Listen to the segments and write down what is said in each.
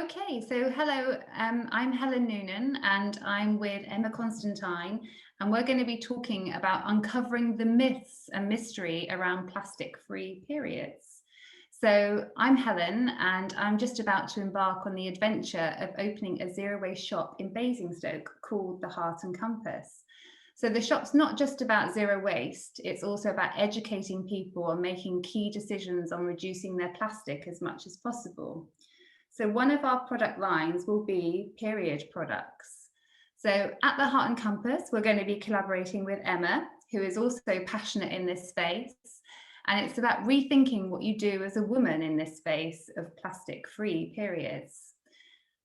Okay, so hello, I'm Helen Noonan and I'm with Emma Constantine, and we're going to be talking about uncovering the myths and mystery around plastic-free periods. So I'm Helen and I'm just about to embark on the adventure of opening a zero-waste shop in Basingstoke called the Heart and Compass. So the shop's not just about zero waste, it's also about educating people on making key decisions on reducing their plastic as much as possible. So one of our product lines will be period products. So at the Heart and Compass, we're going to be collaborating with Emma, who is also passionate in this space. And it's about rethinking what you do as a woman in this space of plastic-free periods.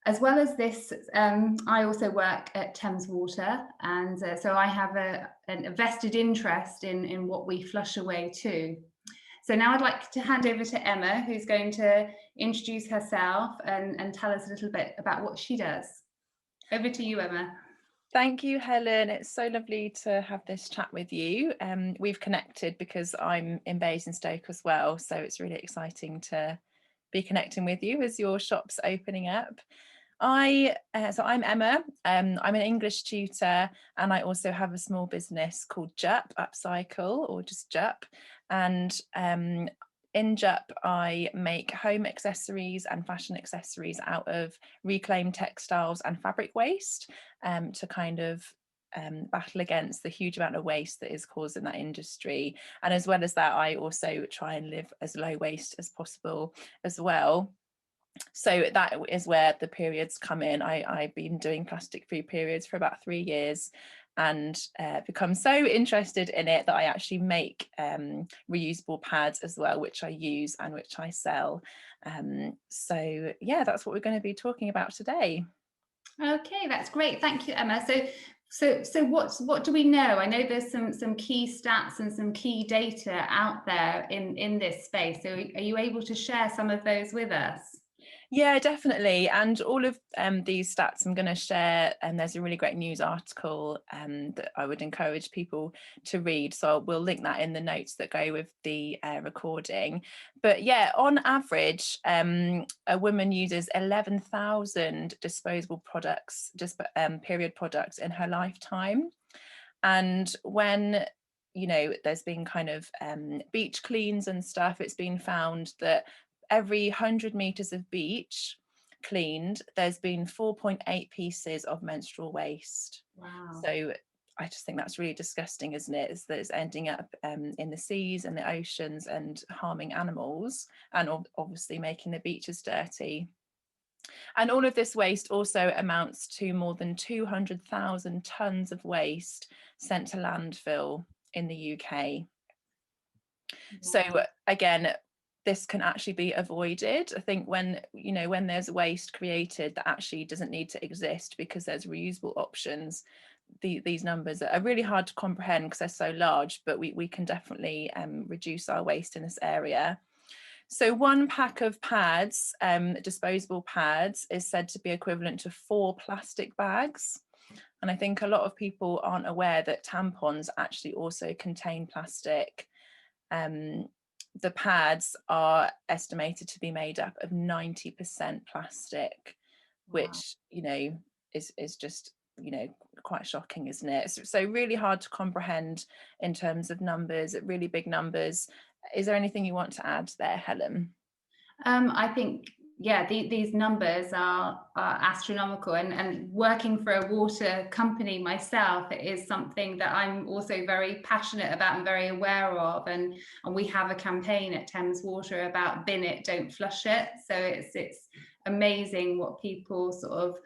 As well as this, I also work at Thames Water, and so I have a vested interest in what we flush away too. So now I'd like to hand over to Emma, who's going to introduce herself and tell us a little bit about what she does. Over to you, Emma. Thank you, Helen. It's so lovely to have this chat with you. We've connected because I'm in Basingstoke as well, so it's really exciting to be connecting with you as your shop's opening up. So I'm Emma. I'm an English tutor, and I also have a small business called Jup Upcycle, or just Jup. And in Jup, I make home accessories and fashion accessories out of reclaimed textiles and fabric waste, to kind of battle against the huge amount of waste that is caused in that industry. And as well as that, I also try and live as low waste as possible as well. So that is where the periods come in. I've been doing plastic-free periods for about 3 years, and become so interested in it that I actually make reusable pads as well, which I use and which I sell. So yeah, that's what we're going to be talking about today. Okay, that's great. Thank you, Emma. So what do we know? I know there's some key stats and some key data out there in this space. So are you able to share some of those with us? Yeah, definitely. And all of these stats I'm going to share, and there's a really great news article that I would encourage people to read. So we'll link that in the notes that go with the recording. But yeah, on average, a woman uses 11,000 disposable products, just period products in her lifetime. And when there's been kind of beach cleans and stuff, it's been found that every 100 meters of beach cleaned, there's been 4.8 pieces of menstrual waste. Wow. So I just think that's really disgusting, isn't it? Is that it's ending up in the seas and the oceans and harming animals, and obviously making the beaches dirty. And all of this waste also amounts to more than 200,000 tonnes of waste sent to landfill in the UK. So again, this can actually be avoided. I think when there's waste created that actually doesn't need to exist because there's reusable options, these numbers are really hard to comprehend because they're so large, but we can definitely reduce our waste in this area. So one pack of pads, disposable pads, is said to be equivalent to 4 plastic bags. And I think a lot of people aren't aware that tampons actually also contain plastic. The pads are estimated to be made up of 90% plastic, which is just quite shocking, isn't it? So really hard to comprehend in terms of numbers, really big numbers. Is there anything you want to add there, Helen? I think, yeah, these numbers are astronomical, and working for a water company myself, it is something that I'm also very passionate about and very aware of, and we have a campaign at Thames Water about bin it, don't flush it. So it's amazing what people sort of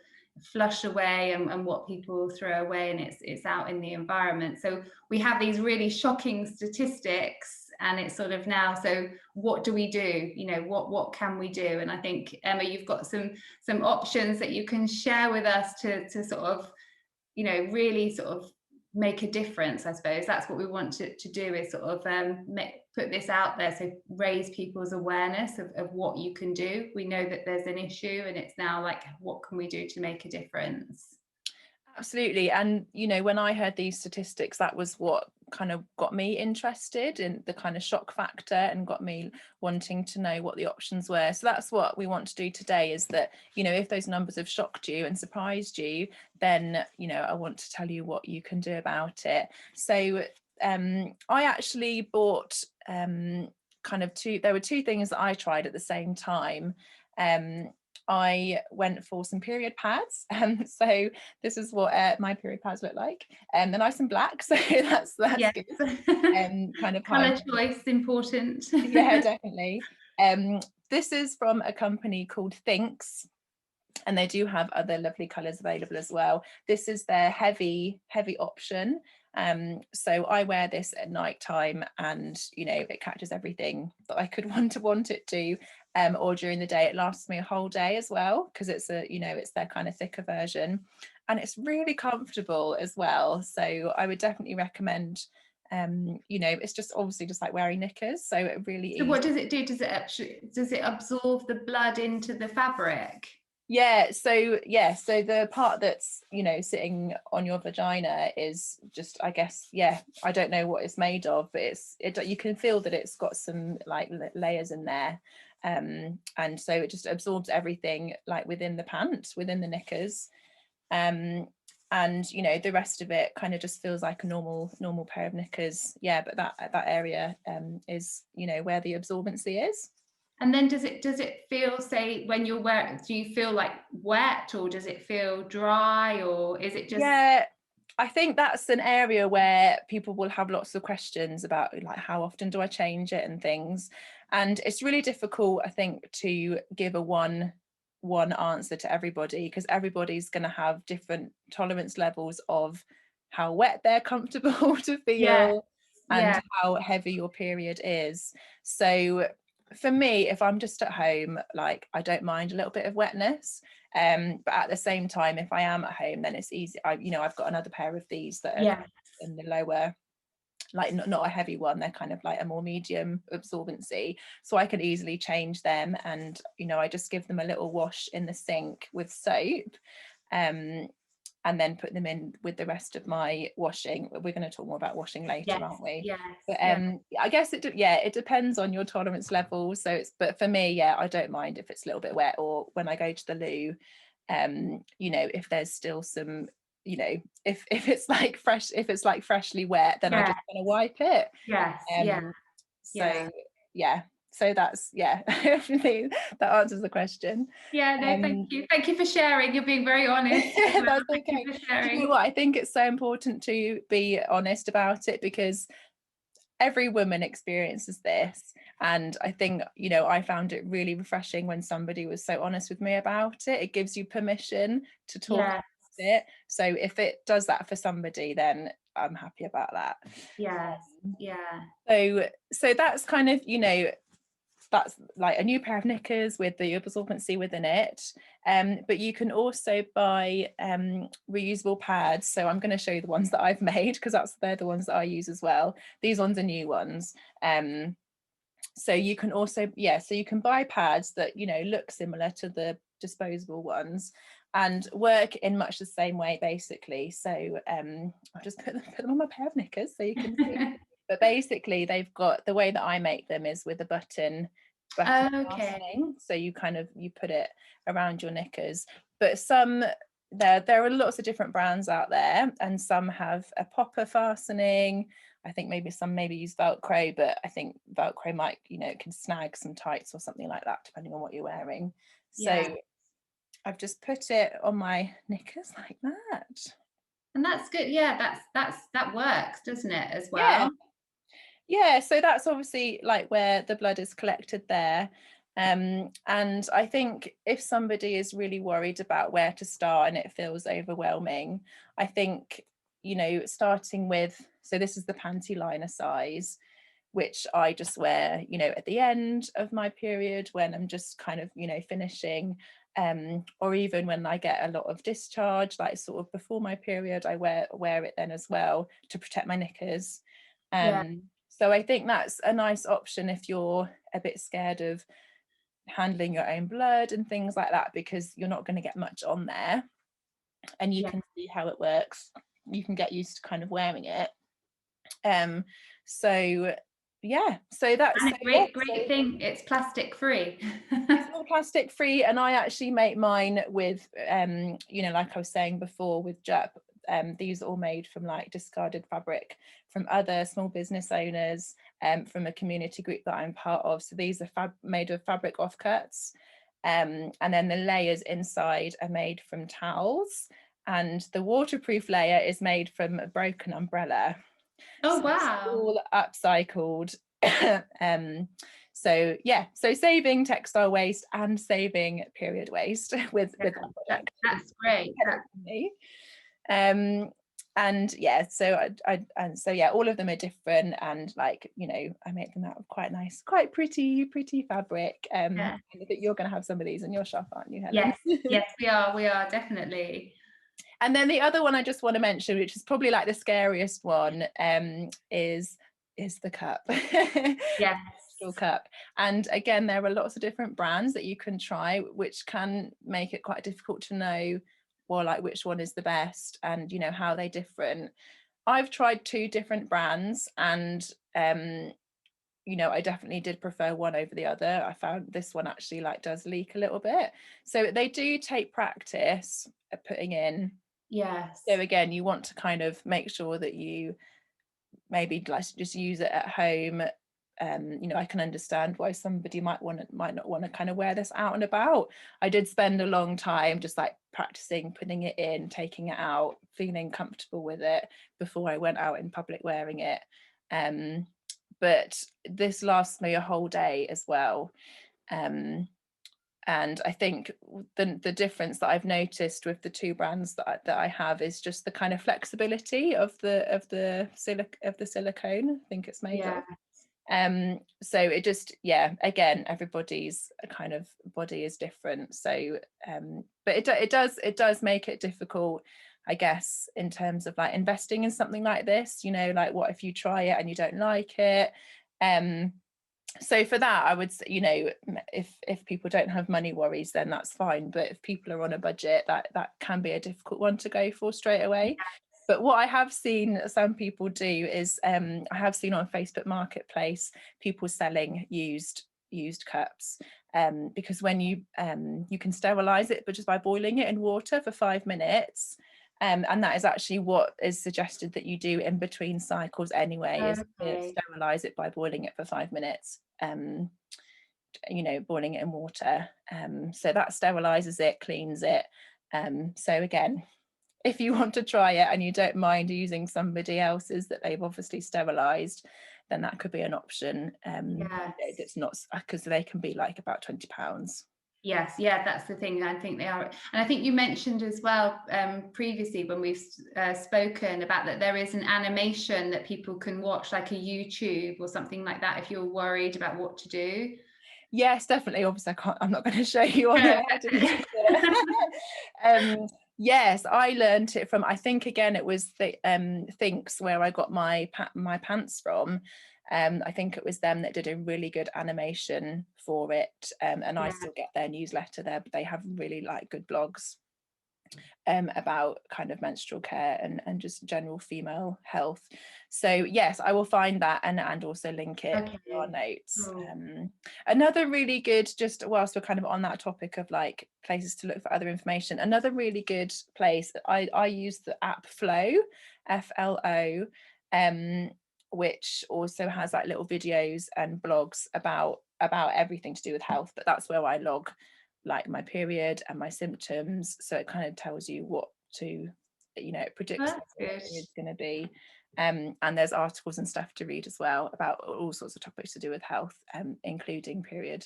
flush away and what people throw away, and it's out in the environment. So we have these really shocking statistics, and it's sort of now, so what do we do? What can we do? And I think, Emma, you've got some options that you can share with us to sort of really sort of make a difference. I suppose that's what we want to do, is sort of put this out there, so raise people's awareness of what you can do. We know that there's an issue, and it's now like, what can we do to make a difference? Absolutely. And when I heard these statistics, that was what kind of got me interested in the kind of shock factor and got me wanting to know what the options were. So that's what we want to do today, is that, you know, if those numbers have shocked you and surprised you, then, you know, I want to tell you what you can do about it. So I actually bought kind of there were two things that I tried at the same time. I went for some period pads. So this is what my period pads look like. They're nice and black, so that's Yes. good. Kind of Colour choice important. Yeah, definitely. This is from a company called Thinks, and they do have other lovely colours available as well. This is their heavy option. So I wear this at night time, and you know, it catches everything that I could want it to, or during the day. It lasts me a whole day as well, because it's a, you know, it's their kind of thicker version, and it's really comfortable as well. So I would definitely recommend. You know, it's just obviously just like wearing knickers, so it really. So what does it do? Does it absorb the blood into the fabric? Yeah, so the part that's, you know, sitting on your vagina is just, I guess, yeah, I don't know what it's made of, but you can feel that it's got some like layers in there, and so it just absorbs everything like within the pant, within the knickers, and you know, the rest of it kind of just feels like a normal pair of knickers. Yeah, but that area is, you know, where the absorbency is. And then does it feel, say, when you're wearing, do you feel like wet, or does it feel dry, or is it just? Yeah, I think that's an area where people will have lots of questions about, like, how often do I change it and things. And it's really difficult, I think, to give a one answer to everybody, because everybody's going to have different tolerance levels of how wet they're comfortable to feel, and how heavy your period is. So for me, if I'm just at home, like, I don't mind a little bit of wetness, but at the same time, if I am at home, then it's easy. You know, I've got another pair of these that are in the lower, like not a heavy one, they're kind of like a more medium absorbency, so I can easily change them. And you know, I just give them a little wash in the sink with soap, and then put them in with the rest of my washing. We're going to talk more about washing later, aren't we? Yes. But I guess it depends on your tolerance level. So but for me, yeah, I don't mind if it's a little bit wet, or when I go to the loo, you know, if there's still some, you know, if it's like freshly wet, then I'm just going to wipe it. So so that's hopefully that answers the question. Thank you for sharing. You're being very honest. That's okay. Thank you for sharing. Do you know what, I think it's so important to be honest about it, because every woman experiences this, and I think, you know, I found it really refreshing when somebody was so honest with me about it. It gives you permission to talk about it. So if it does that for somebody, then I'm happy about that. So that's kind of, you know, that's like a new pair of knickers with the absorbency within it, but you can also buy reusable pads. So I'm going to show you the ones that I've made, because they're the ones that I use as well. These ones are new ones. So you can also, so you can buy pads that, you know, look similar to the disposable ones and work in much the same way, basically. So I'll just put them on my pair of knickers so you can see. But basically, they've got, the way that I make them is with a button fastening. So you put it around your knickers. But there are lots of different brands out there, and some have a popper fastening. I think some use Velcro, but I think Velcro might, you know, it can snag some tights or something like that, depending on what you're wearing. So I've just put it on my knickers like that. And that's good. That works, doesn't it, as well? Yeah, so that's obviously like where the blood is collected there. And I think if somebody is really worried about where to start and it feels overwhelming, I think, you know, starting with, so this is the panty liner size, which I just wear, you know, at the end of my period when I'm just kind of, you know, finishing, or even when I get a lot of discharge, like sort of before my period, I wear it then as well to protect my knickers. So I think that's a nice option if you're a bit scared of handling your own blood and things like that, because you're not going to get much on there, and you can see how it works. You can get used to kind of wearing it. So yeah, so that's And a great thing, it's plastic free. it's all plastic free, and I actually make mine with you know, like I was saying before with Jup, these are all made from like discarded fabric from other small business owners, from a community group that I'm part of. So these are made of fabric offcuts, and then the layers inside are made from towels, and the waterproof layer is made from a broken umbrella. Oh, So it's wow. all upcycled. So yeah, so saving textile waste and saving period waste with that product. That's great. And yeah, so and so yeah, all of them are different, and like, you know, I make them out of quite nice, quite pretty fabric. Yeah. I think you're going to have some of these in your shop, aren't you, Helen? Yes, we are definitely. And then the other one I just want to mention, which is probably like the scariest one, is the cup. Yes. Cup. And again, there are lots of different brands that you can try, which can make it quite difficult to know, well, like which one is the best, and you know how they're different. I've tried 2 different brands, and you know, I definitely did prefer one over the other. I found this one actually like does leak a little bit, so they do take practice at putting in. Yes. So again, you want to kind of make sure that you maybe like just use it at home. You know, I can understand why somebody might not want to kind of wear this out and about. I did spend a long time just like practicing putting it in, taking it out, feeling comfortable with it before I went out in public wearing it. But this lasts me a whole day as well. And I think the difference that I've noticed with the 2 brands that I have is just the kind of flexibility of the silicone I think it's made of. So it just, yeah, again, everybody's kind of body is different, so but it does make it difficult, I guess, in terms of like investing in something like this. You know, like what if you try it and you don't like it? So for that, I would say, you know, if people don't have money worries, then that's fine. But if people are on a budget, that can be a difficult one to go for straight away. But what I have seen some people do is I have seen on Facebook Marketplace people selling used cups, because when you can sterilize it, but just by boiling it in water for 5 minutes. And that is actually what is suggested that you do in between cycles anyway, is to sterilize it by boiling it for 5 minutes. You know, boiling it in water. So that sterilizes it, cleans it. So again, if you want to try it and you don't mind using somebody else's that they've obviously sterilized, then that could be an option. It's not, because they can be like about £20. Yes, yeah, that's the thing. I think they are, and I think you mentioned as well previously when we've spoken about that there is an animation that people can watch, like a YouTube or something like that, if you're worried about what to do. Yes, definitely. Obviously, I'm not going to show you on it how to use it. Yes, I learned it from, I think again it was the Thinks where I got my pants from. I think it was them that did a really good animation for it, and I still get their newsletter there, but they have really like good blogs about kind of menstrual care and just general female health. So yes, I will find that and also link it in our notes. Another really good, just whilst we're kind of on that topic of like places to look for other information, another really good place, I use the app Flow, FLO, which also has like little videos and blogs about everything to do with health, but that's where I log like my period and my symptoms, so it kind of tells you what to, you know, it predicts what it's going to be. And there's articles and stuff to read as well about all sorts of topics to do with health, including period.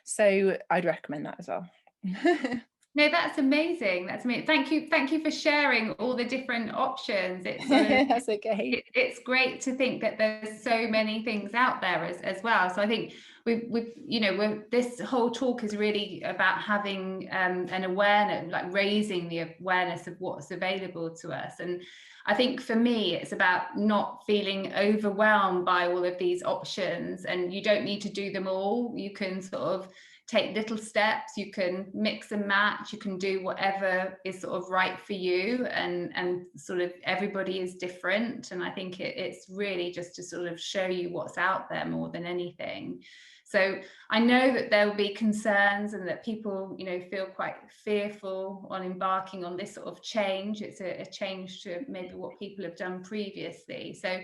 So I'd recommend that as well. No, that's amazing. That's amazing. Thank you for sharing all the different options. It's that's okay. It's great to think that there's so many things out there as well. So I think we've you know, this whole talk is really about having an awareness, like raising the awareness of what's available to us. And I think for me, it's about not feeling overwhelmed by all of these options, and you don't need to do them all. You can sort of take little steps, you can mix and match, you can do whatever is sort of right for you, and sort of everybody is different. And I think it's really just to sort of show you what's out there more than anything. So I know that there will be concerns and that people, you know, feel quite fearful on embarking on this sort of change. It's a change to maybe what people have done previously. So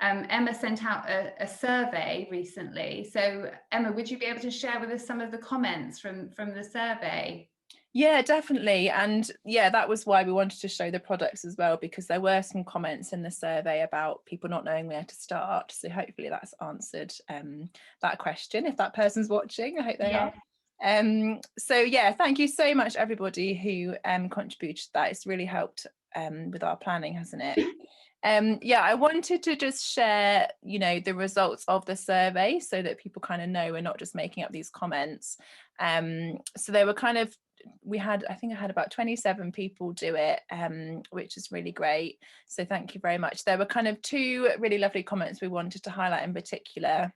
Emma sent out a survey recently. So Emma, would you be able to share with us some of the comments from the survey? Yeah, definitely. And yeah, that was why we wanted to show the products as well, because there were some comments in the survey about people not knowing where to start. So hopefully that's answered that question. If that person's watching, I hope they are. So yeah, thank you so much everybody who contributed to that. It's really helped with our planning, hasn't it? Yeah, I wanted to just share, you know, the results of the survey so that people kind of know we're not just making up these comments. So they were kind of, I think I had about 27 people do it, which is really great. So thank you very much. There were kind of two really lovely comments we wanted to highlight in particular.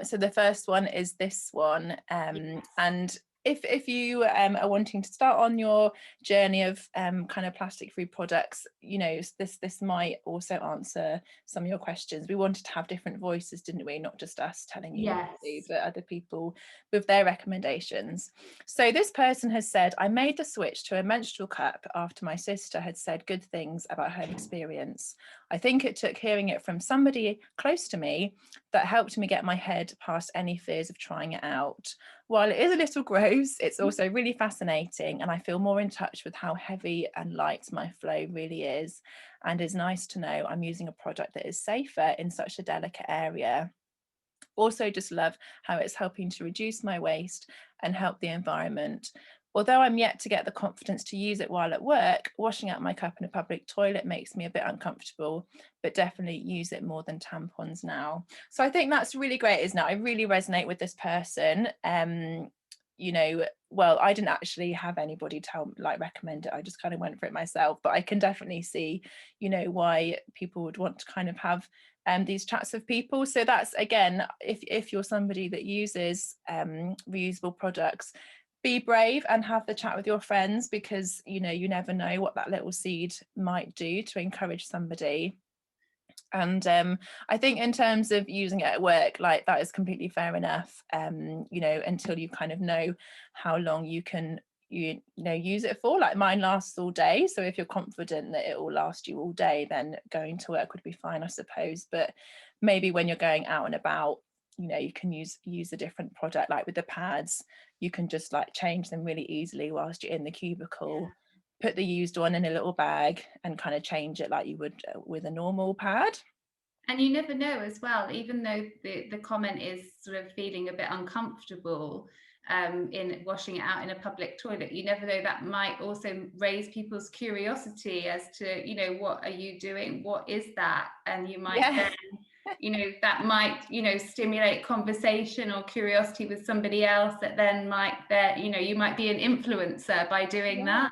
So the first one is this one, and if you are wanting to start on your journey of kind of plastic-free products, you know, this might also answer some of your questions. We wanted to have different voices, didn't we? Not just us telling you what to do, but other people with their recommendations. So this person has said, I made the switch to a menstrual cup after my sister had said good things about her experience. I think it took hearing it from somebody close to me that helped me get my head past any fears of trying it out. While it is a little gross, it's also really fascinating, and I feel more in touch with how heavy and light my flow really is, and it's nice to know I'm using a product that is safer in such a delicate area. Also just love how it's helping to reduce my waste and help the environment. Although I'm yet to get the confidence to use it while at work, washing out my cup in a public toilet makes me a bit uncomfortable, but definitely use it more than tampons now. So I think that's really great, isn't it? I really resonate with this person. You know, well, I didn't actually have anybody recommend it. I just kind of went for it myself, but I can definitely see, you know, why people would want to kind of have these chats with people. So that's, again, if you're somebody that uses reusable products, be brave and have the chat with your friends, because you know, you never know what that little seed might do to encourage somebody. And I think in terms of using it at work, like, that is completely fair enough, you know, until you kind of know how long you can you know use it for. Like, mine lasts all day, so if you're confident that it will last you all day, then going to work would be fine, I suppose. But maybe when you're going out and about, you know, you can use a different product. Like with the pads, you can just like change them really easily whilst you're in the cubicle. Put the used one in a little bag and kind of change it like you would with a normal pad. And you never know as well, even though the comment is sort of feeling a bit uncomfortable in washing it out in a public toilet, you never know, that might also raise people's curiosity as to, you know, what are you doing? What is that? And you might then, you know, that might, you know, stimulate conversation or curiosity with somebody else that then might, you know, you might be an influencer by doing that.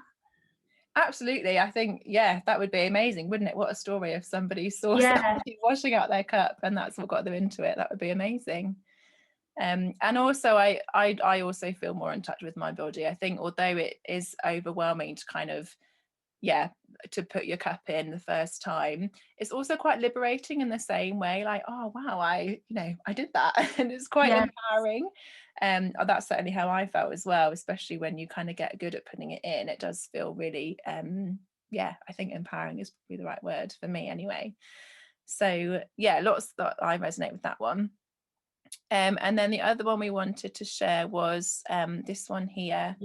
Absolutely. I think, yeah, that would be amazing, wouldn't it? What a story if somebody saw somebody washing out their cup and that's what got them into it. That would be amazing. And also I also feel more in touch with my body. I think although it is overwhelming to kind of, to put your cup in the first time, it's also quite liberating in the same way. Like, oh wow, I did that. And it's quite empowering. That's certainly how I felt as well, especially when you kind of get good at putting it in. It does feel really I think empowering is probably the right word for me anyway. So yeah, lots that I resonate with that one. And then the other one we wanted to share was this one here.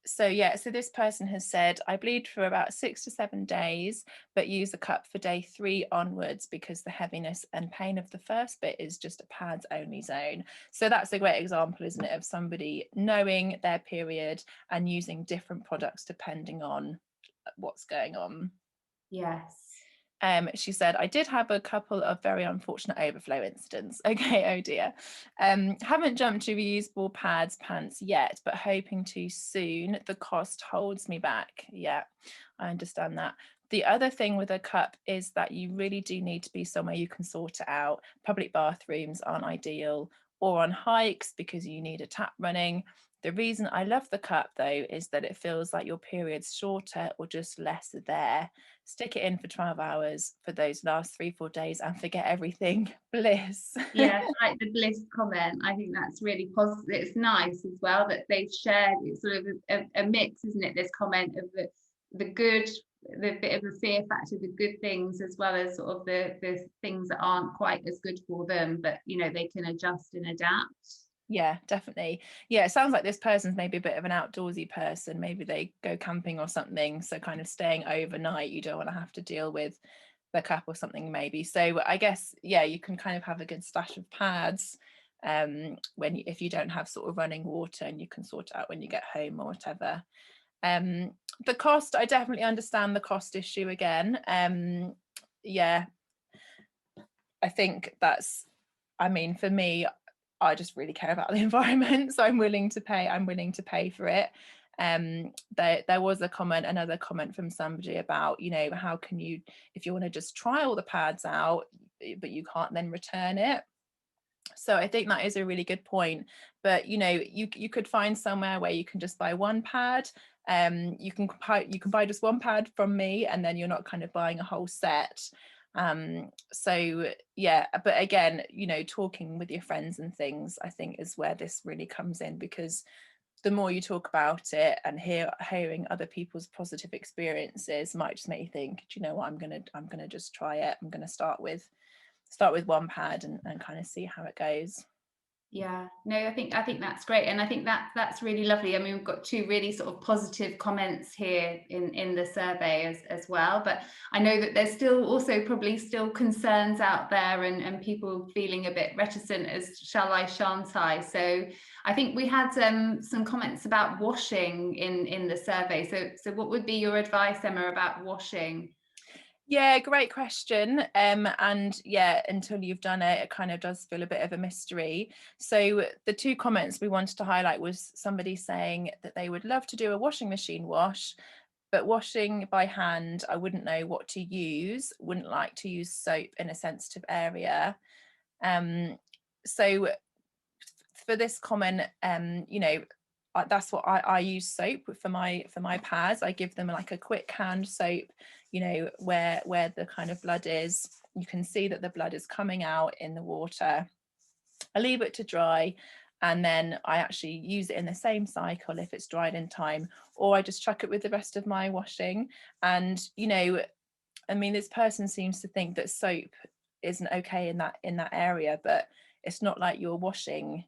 So this person has said, I bleed for about 6 to 7 days, but use a cup for day 3 onwards because the heaviness and pain of the first bit is just a pads only zone. So that's a great example, isn't it, of somebody knowing their period and using different products depending on what's going on. She said, I did have a couple of very unfortunate overflow incidents. Okay, oh dear. Haven't jumped to reusable pads, pants yet, but hoping to soon. The cost holds me back. Yeah, I understand that. The other thing with a cup is that you really do need to be somewhere you can sort it out. Public bathrooms aren't ideal. or on hikes because you need a tap running. The reason I love the cup though is that it feels like your period's shorter or just less there. Stick it in for 12 hours for those last 3-4 days and forget everything. Bliss. Yeah, I like the bliss comment. I think that's really positive. It's nice as well that they've shared. It's sort of a mix, isn't it? This comment of the good, the bit of a fear factor, the good things, as well as sort of the things that aren't quite as good for them, but you know, they can adjust and adapt. Yeah, definitely. Yeah, it sounds like this person's maybe a bit of an outdoorsy person. Maybe they go camping or something. So kind of staying overnight, you don't want to have to deal with the cup or something maybe. So I guess, yeah, you can kind of have a good stash of pads if you don't have sort of running water, and you can sort it out when you get home or whatever. The cost, I definitely understand the cost issue again. Yeah, I think I mean, for me, I just really care about the environment, so I'm willing to pay for it. There was another comment from somebody about, you know, how can you, if you want to just try all the pads out, but you can't then return it. So I think that is a really good point. But you know, you could find somewhere where you can just buy one pad. You can buy just one pad from me, and then you're not kind of buying a whole set. So yeah, but again, you know, talking with your friends and things, I think is where this really comes in, because the more you talk about it and hearing other people's positive experiences might just make you think, do you know what, I'm gonna just try it. I'm gonna start with one pad and kind of see how it goes. Yeah, no, I think that's great, and I think that's really lovely. I mean, we've got two really sort of positive comments here in the survey as well, but I know that there's still also probably still concerns out there, and people feeling a bit reticent as shall I, shan't I. So I think we had some comments about washing in the survey. So what would be your advice, Emma, about washing? Yeah, great question. And yeah, until you've done it, it kind of does feel a bit of a mystery. So the two comments we wanted to highlight was somebody saying that they would love to do a washing machine wash, but washing by hand, I wouldn't know what to use, wouldn't like to use soap in a sensitive area. So for this comment, you know, that's what I use soap for my pads. I give them like a quick hand soap, you know, where the kind of blood is. You can see that the blood is coming out in the water. I leave it to dry, and then I actually use it in the same cycle if it's dried in time, or I just chuck it with the rest of my washing. And you know, I mean, this person seems to think that soap isn't okay in that area, but it's not like you're washing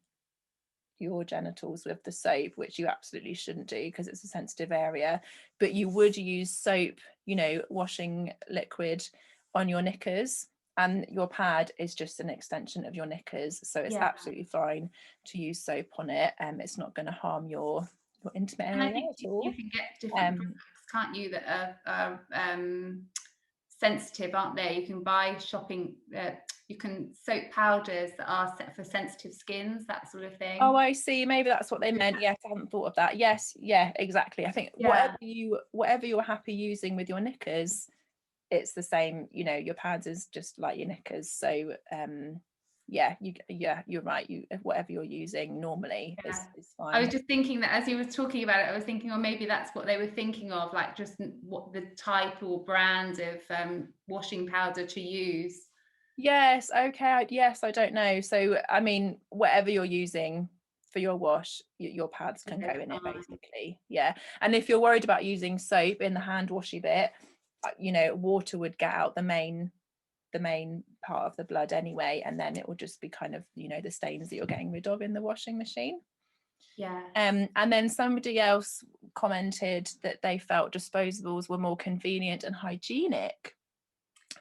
your genitals with the soap, which you absolutely shouldn't do because it's a sensitive area. But you would use soap, you know, washing liquid on your knickers, and your pad is just an extension of your knickers, so it's Yeah. absolutely fine to use soap on it. It's not going to harm your intimate And I area think at all. you can get different products, can't you, that are sensitive, aren't there? You can buy you can soap powders that are set for sensitive skins, that sort of thing. Oh, I see. Maybe that's what they meant. Yes, I hadn't thought of that. Yes, yeah, exactly. I think Yeah, whatever you're happy using with your knickers, it's the same. You know, your pads is just like your knickers. So yeah, you're right. Whatever you're using normally yeah. is I was fine. just thinking that as you were talking about it, I was thinking, oh, maybe that's what they were thinking of, like just what the type or brand of washing powder to use. Yes, okay. Yes, I don't know. So I mean, whatever you're using for your wash, your pads can go Okay, in it fine. basically. Yeah. And if you're worried about using soap in the hand washy bit, you know, water would get out the main part of the blood anyway, and then it will just be kind of, you know, the stains that you're getting rid of in the washing machine. Yeah. And then somebody else commented that they felt disposables were more convenient and hygienic,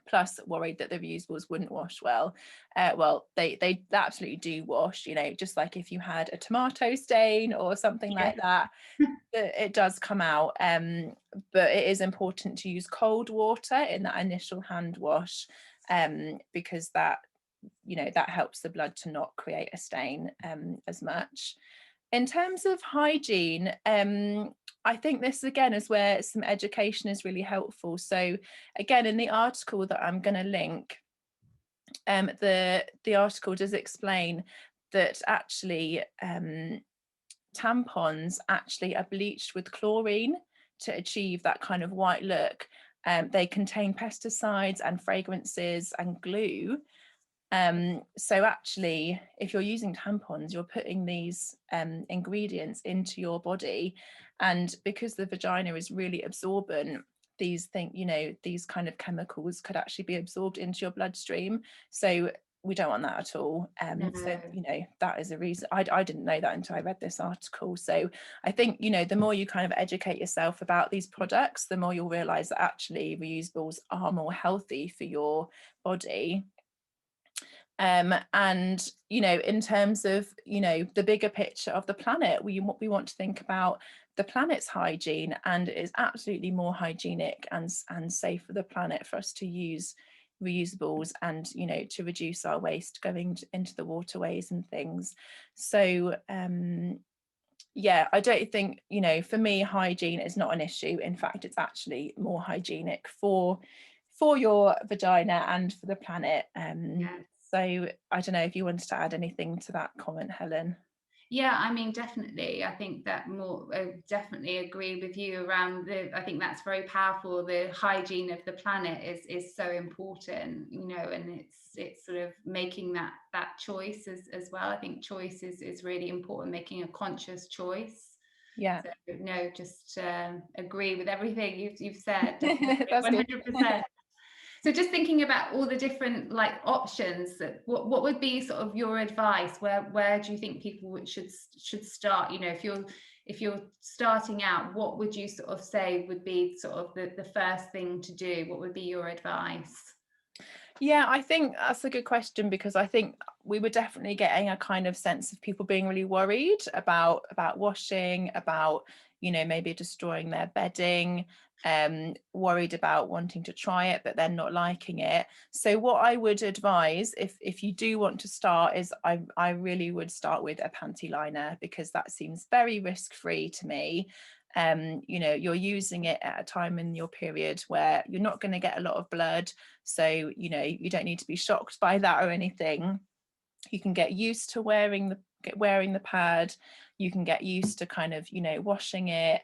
plus worried that the reusables wouldn't wash well. Well, they absolutely do wash, you know, just like if you had a tomato stain or something Yeah. like that, it does come out. But it is important to use cold water in that initial hand wash, because that, you know, that helps the blood to not create a stain as much. In terms of hygiene, I think this again is where some education is really helpful. So again, in the article that I'm going to link, the article does explain that actually tampons actually are bleached with chlorine to achieve that kind of white look. They contain pesticides and fragrances and glue. So actually, if you're using tampons, you're putting these ingredients into your body, and because the vagina is really absorbent, these these kind of chemicals could actually be absorbed into your bloodstream. So we don't want that at all. No. So that is a reason. I didn't know that until I read this article. So I think the more you kind of educate yourself about these products, the more you'll realize that actually reusables are more healthy for your body. And in terms of the bigger picture of the planet, we want to think about the planet's hygiene, and it is absolutely more hygienic and safe for the planet for us to use reusables and to reduce our waste going into the waterways and things. So yeah, I don't think, for me, hygiene is not an issue. In fact, it's actually more hygienic for your vagina and for the planet. Yes. So I don't know if you wanted to add anything to that comment, Helen. Yeah, I mean, definitely. I think that definitely agree with you around I think that's very powerful. The hygiene of the planet is so important, and it's sort of making that choice as well. I think choice is really important, making a conscious choice. Yeah. So no, just agree with everything you've said. That's good. 100%. So just thinking about all the different options, what would be sort of your advice? Where do you think people should start? If you're starting out, what would you sort of say would be sort of the first thing to do? What would be your advice? Yeah, I think that's a good question, because I think we were definitely getting a kind of sense of people being really worried about washing, about maybe destroying their bedding, worried about wanting to try it but then not liking it. So what I would advise, if you do want to start, is I really would start with a panty liner, because that seems very risk-free to me. You're using it at a time in your period where you're not going to get a lot of blood, so you don't need to be shocked by that or anything. You can get used to wearing the pad. You can get used to kind of washing it,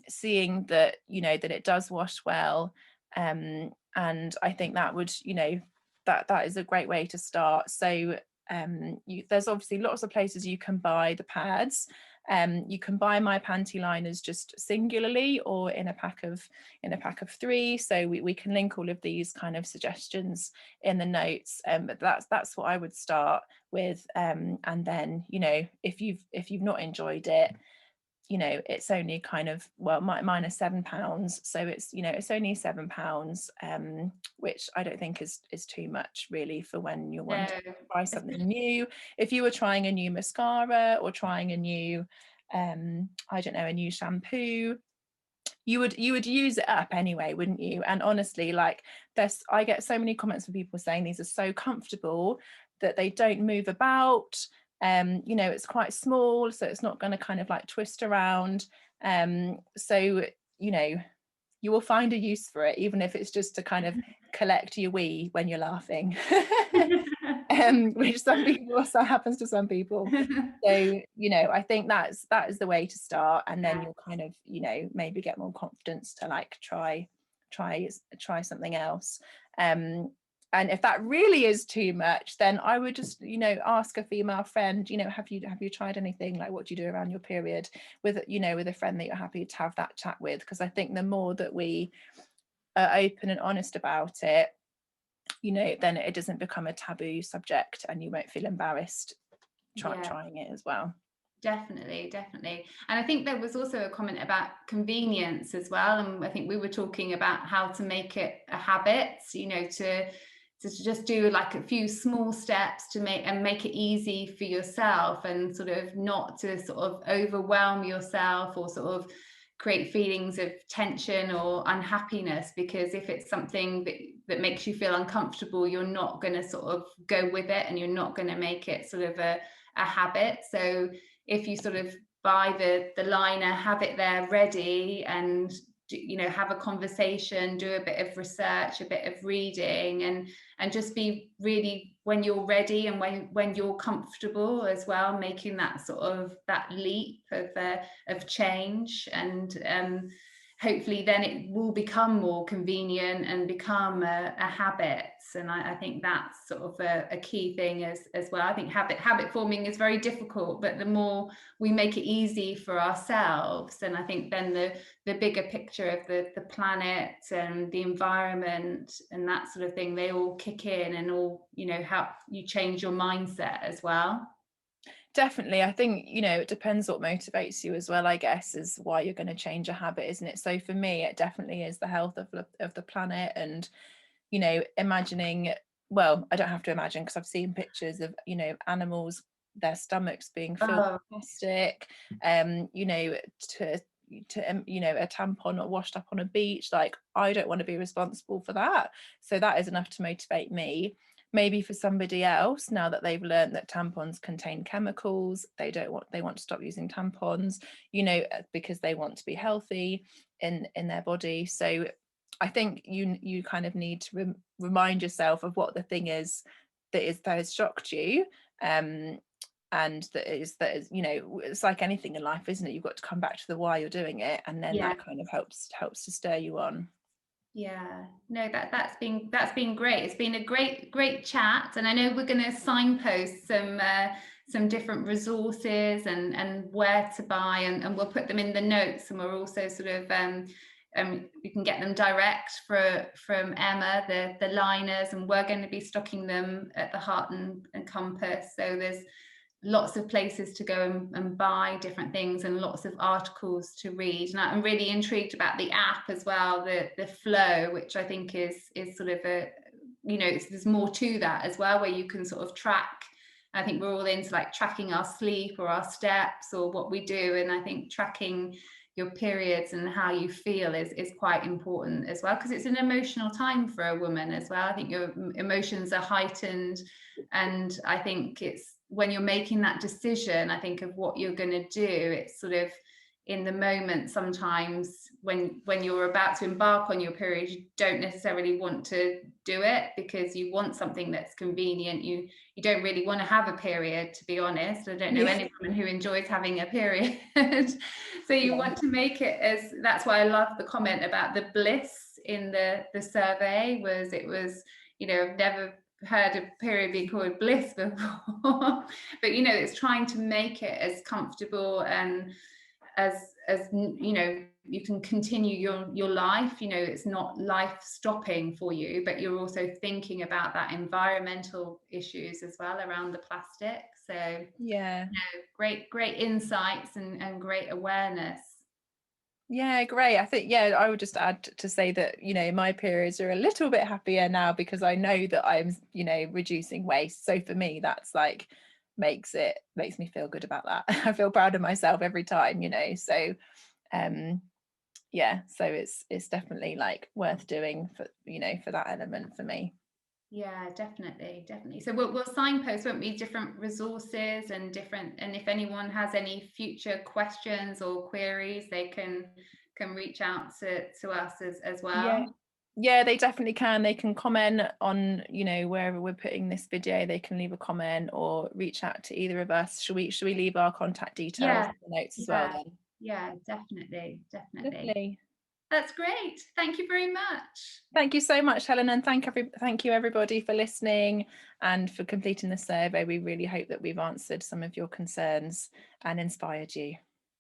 seeing that that it does wash well, and I think that would that is a great way to start. So there's obviously lots of places you can buy the pads. You can buy my panty liners just singularly or in a pack of 3. So we can link all of these kind of suggestions in the notes. But that's what I would start with. And then if you've not enjoyed it, it's only kind of, well, mine are £7, so it's only £7, which I don't think is too much really for when you're wanting to try something new. If you were trying a new mascara or trying a new I don't know, a new shampoo, you would use it up anyway, wouldn't you? And honestly, I get so many comments from people saying these are so comfortable that they don't move about. It's quite small, so it's not going to kind of twist around. So you will find a use for it, even if it's just to kind of collect your wee when you're laughing. Which also happens to some people. So I think that is the way to start, and then you'll kind of maybe get more confidence to try something else. And if that really is too much, then I would just ask a female friend, have you tried anything, what do you do around your period, with a friend that you're happy to have that chat with. Because I think the more that we are open and honest about it, then it doesn't become a taboo subject, and you won't feel embarrassed trying it as well. Definitely. And I think there was also a comment about convenience as well, and I think we were talking about how to make it a habit, to just do a few small steps to make it easy for yourself, and sort of not to sort of overwhelm yourself or sort of create feelings of tension or unhappiness, because if it's something that makes you feel uncomfortable, you're not going to sort of go with it, and you're not going to make it sort of a habit. So if you sort of buy the liner, have it there ready, and have a conversation, do a bit of research, a bit of reading, and just be really, when you're ready and when you're comfortable as well, making that sort of that leap of change, and hopefully then it will become more convenient and become a habit. And I think that's sort of a key thing as well. I think habit forming is very difficult, but the more we make it easy for ourselves, and I think then the bigger picture of the planet and the environment and that sort of thing, they all kick in, and all, help you change your mindset as well. Definitely. I think, it depends what motivates you as well, I guess, is why you're going to change a habit, isn't it? So for me, it definitely is the health of the planet, and, imagining, well, I don't have to imagine because I've seen pictures of, animals, their stomachs being filled with plastic, to a tampon or washed up on a beach. Like, I don't want to be responsible for that. So that is enough to motivate me. Maybe for somebody else, now that they've learned that tampons contain chemicals, they want to stop using tampons, because they want to be healthy in their body. So I think you kind of need to remind yourself of what the thing is that has shocked you, and that is it's like anything in life, isn't it? You've got to come back to the why you're doing it, and then that kind of helps to stir you on. Yeah, no, that's been great. It's been a great chat, and I know we're going to signpost some different resources and where to buy, and we'll put them in the notes, and we're also sort of you can get them direct from Emma, the liners, and we're going to be stocking them at the Heart and Compass. So there's lots of places to go and buy different things, and lots of articles to read. And I'm really intrigued about the app as well, the Flow, which I think is sort of there's more to that as well, where you can sort of track. I think we're all into like tracking our sleep or our steps or what we do, and I think tracking your periods and how you feel is quite important as well, because it's an emotional time for a woman as well. I think your emotions are heightened, and I think it's when you're making that decision, I think, of what you're going to do, it's sort of in the moment. Sometimes when you're about to embark on your period, you don't necessarily want to do it because you want something that's convenient. You don't really want to have a period, to be honest. I don't know any woman who enjoys having a period. So you want to make it as, that's why I love the comment about the bliss in the survey, was I've never heard a period being called bliss before, but it's trying to make it as comfortable and as you can continue your life. It's not life stopping for you, but you're also thinking about that environmental issues as well around the plastic. So great insights and great awareness. Yeah, great. I think, I would just add to say that, my periods are a little bit happier now because I know that I'm, reducing waste. So for me, that's like makes me feel good about that. I feel proud of myself every time, so so it's definitely like worth doing for that element for me. Yeah, definitely. So we'll signpost, won't we, different resources and if anyone has any future questions or queries, they can reach out to us as well. Yeah, they definitely can. They can comment on, wherever we're putting this video. They can leave a comment or reach out to either of us. Should we leave our contact details in the notes as well then? Yeah, definitely. Lovely. That's great. Thank you very much. Thank you so much, Helen, and thank you everybody for listening and for completing the survey. We really hope that we've answered some of your concerns and inspired you.